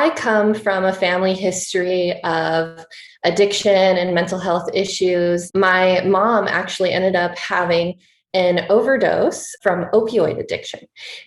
I come from a family history of addiction and mental health issues. My mom actually ended up having an overdose from opioid addiction.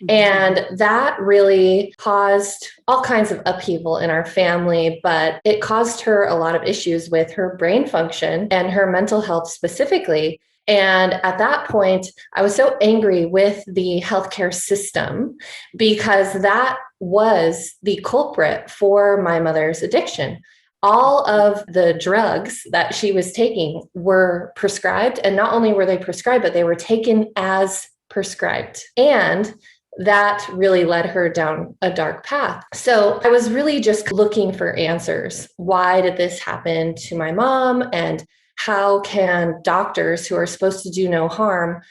And that really caused all kinds of upheaval in our family, but it caused her a lot of issues with her brain function and her mental health specifically. And at that point, I was so angry with the healthcare system because that was the culprit for my mother's addiction. All of the drugs that she was taking were prescribed, and not only were they prescribed, but they were taken as prescribed. And that really led her down a dark path. So I was really just looking for answers. Why did this happen to my mom? And how can doctors who are supposed to do no harm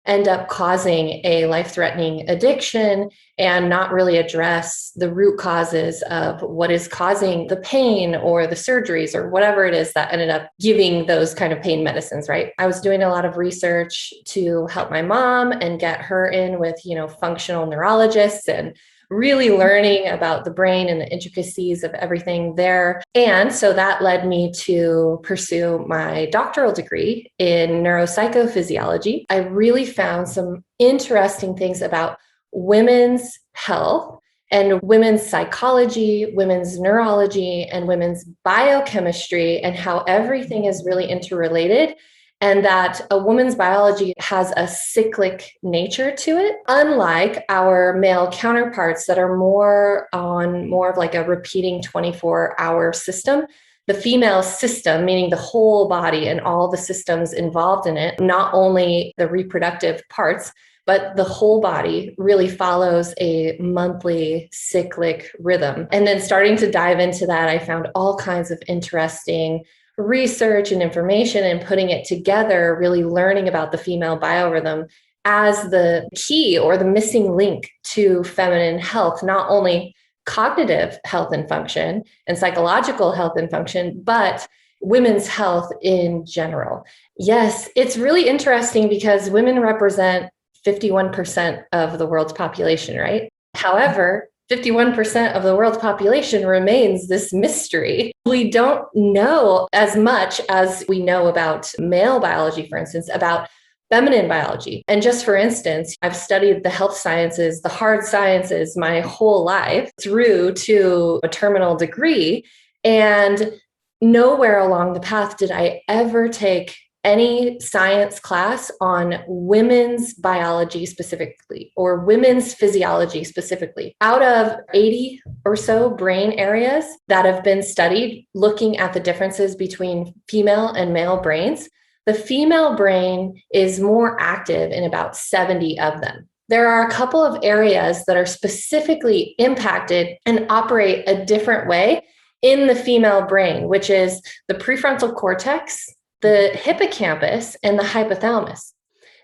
end up causing a life-threatening addiction and not really address the root causes of what is causing the pain or the surgeries or whatever it is that ended up giving those kind of pain medicines, right? I was doing a lot of research to help my mom and get her in with, functional neurologists and really learning about the brain and the intricacies of everything there. And so that led me to pursue my doctoral degree in neuropsychophysiology. I really found some interesting things about women's health and women's psychology, women's neurology, and women's biochemistry, and how everything is really interrelated. And that a woman's biology has a cyclic nature to it, unlike our male counterparts that are more of like a repeating 24-hour system. The female system, meaning the whole body and all the systems involved in it, not only the reproductive parts, but the whole body really follows a monthly cyclic rhythm. And then starting to dive into that, I found all kinds of interesting research and information and putting it together, really learning about the female biorhythm as the key or the missing link to feminine health, not only cognitive health and function and psychological health and function, but women's health in general. Yes, it's really interesting because women represent 51% of the world's population, right? However, 51% of the world's population remains this mystery. We don't know as much as we know about male biology, for instance, about feminine biology. And just for instance, I've studied the health sciences, the hard sciences my whole life through to a terminal degree. And nowhere along the path did I ever take any science class on women's biology specifically, or women's physiology specifically. Out of 80 or so brain areas that have been studied looking at the differences between female and male brains, the female brain is more active in about 70 of them. There are a couple of areas that are specifically impacted and operate a different way in the female brain, which is the prefrontal cortex, the hippocampus, and the hypothalamus.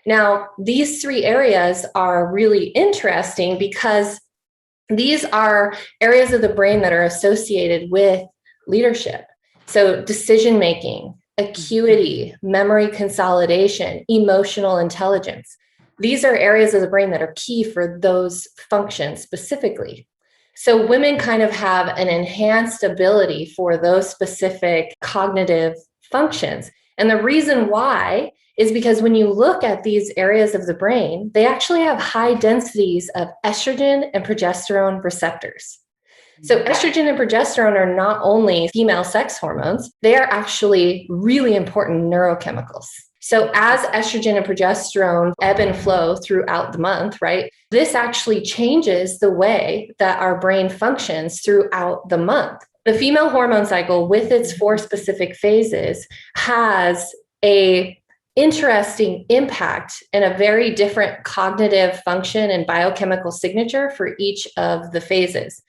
Now, these three areas are really interesting because these are areas of the brain that are associated with leadership. So decision-making, acuity, memory consolidation, emotional intelligence. These are areas of the brain that are key for those functions specifically. So women kind of have an enhanced ability for those specific cognitive functions. And the reason why is because when you look at these areas of the brain, they actually have high densities of estrogen and progesterone receptors. So estrogen and progesterone are not only female sex hormones, they are actually really important neurochemicals. So as estrogen and progesterone ebb and flow throughout the month, right, this actually changes the way that our brain functions throughout the month. The female hormone cycle, with its 4 specific phases, has a interesting impact and a very different cognitive function and biochemical signature for each of the phases.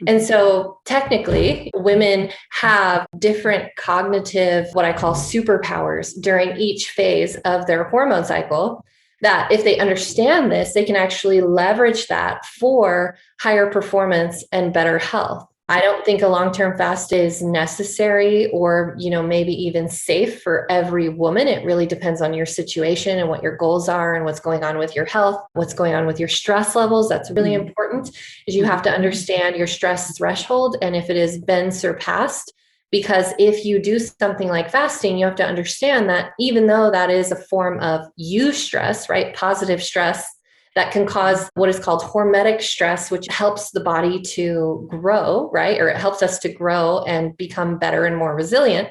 And so technically, women have different cognitive, what I call superpowers during each phase of their hormone cycle, that if they understand this, they can actually leverage that for higher performance and better health. I don't think a long-term fast is necessary or, maybe even safe for every woman. It really depends on your situation and what your goals are and what's going on with your health, what's going on with your stress levels. That's really important. important is you have to understand your stress threshold and if it has been surpassed. Because if you do something like fasting, you have to understand that even though that is a form of eustress, right? Positive stress that can cause what is called hormetic stress, which helps the body to grow, right? Or it helps us to grow and become better and more resilient.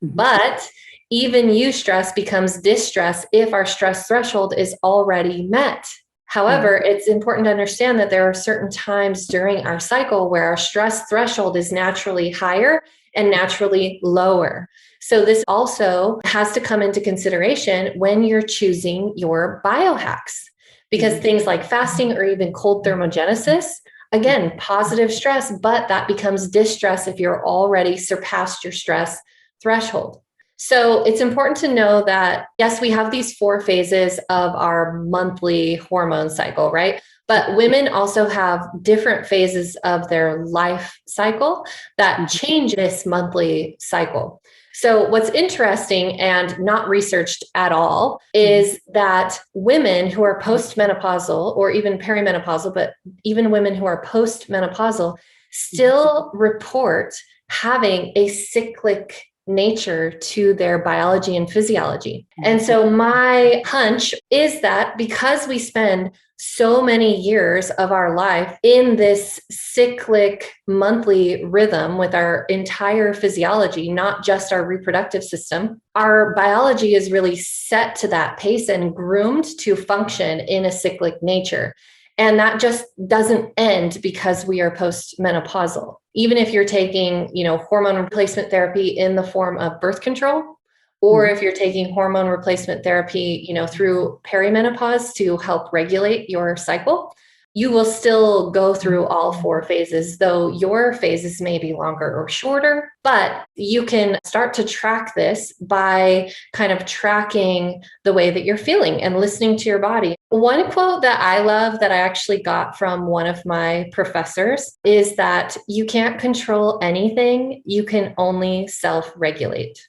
But even eustress becomes distress if our stress threshold is already met. However, it's important to understand that there are certain times during our cycle where our stress threshold is naturally higher and naturally lower. So this also has to come into consideration when you're choosing your biohacks, because things like fasting or even cold thermogenesis, again, positive stress, but that becomes distress if you're already surpassed your stress threshold. So it's important to know that, yes, we have these 4 phases of our monthly hormone cycle, right? But women also have different phases of their life cycle that change this monthly cycle. So what's interesting and not researched at all is that women who are postmenopausal or even perimenopausal, but even women who are postmenopausal still report having a cyclic nature to their biology and physiology. And so my hunch is that because we spend so many years of our life in this cyclic monthly rhythm with our entire physiology, not just our reproductive system, our biology is really set to that pace and groomed to function in a cyclic nature. And that just doesn't end because we are postmenopausal. Even if you're taking, hormone replacement therapy in the form of birth control, or if you're taking hormone replacement therapy, through perimenopause to help regulate your cycle, you will still go through all 4 phases, though your phases may be longer or shorter. But you can start to track this by kind of tracking the way that you're feeling and listening to your body. One quote that I love that I actually got from one of my professors is that you can't control anything, you can only self-regulate.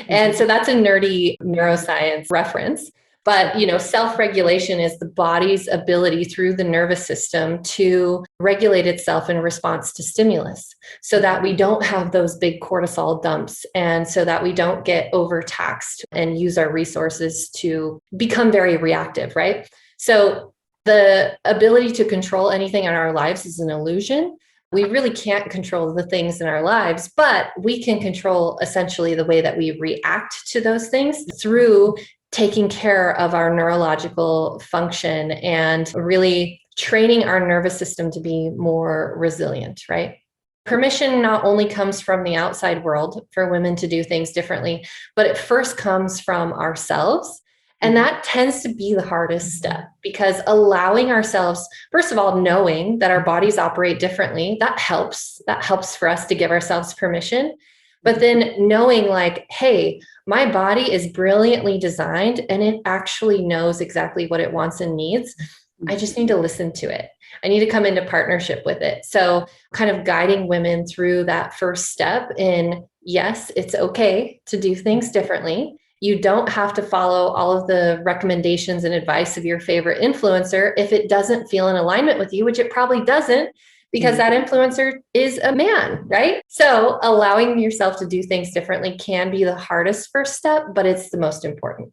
And so that's a nerdy neuroscience reference. But, self-regulation is the body's ability through the nervous system to regulate itself in response to stimulus so that we don't have those big cortisol dumps and so that we don't get overtaxed and use our resources to become very reactive, right? So the ability to control anything in our lives is an illusion. We really can't control the things in our lives, but we can control essentially the way that we react to those things through taking care of our neurological function and really training our nervous system to be more resilient, right? Permission not only comes from the outside world for women to do things differently, but it first comes from ourselves. And that tends to be the hardest step because allowing ourselves, first of all, knowing that our bodies operate differently, that helps for us to give ourselves permission. But then knowing like, hey, my body is brilliantly designed and it actually knows exactly what it wants and needs. I just need to listen to it. I need to come into partnership with it. So kind of guiding women through that first step in, yes, it's okay to do things differently. You don't have to follow all of the recommendations and advice of your favorite influencer if it doesn't feel in alignment with you, which it probably doesn't, because that influencer is a man, right? So allowing yourself to do things differently can be the hardest first step, but it's the most important.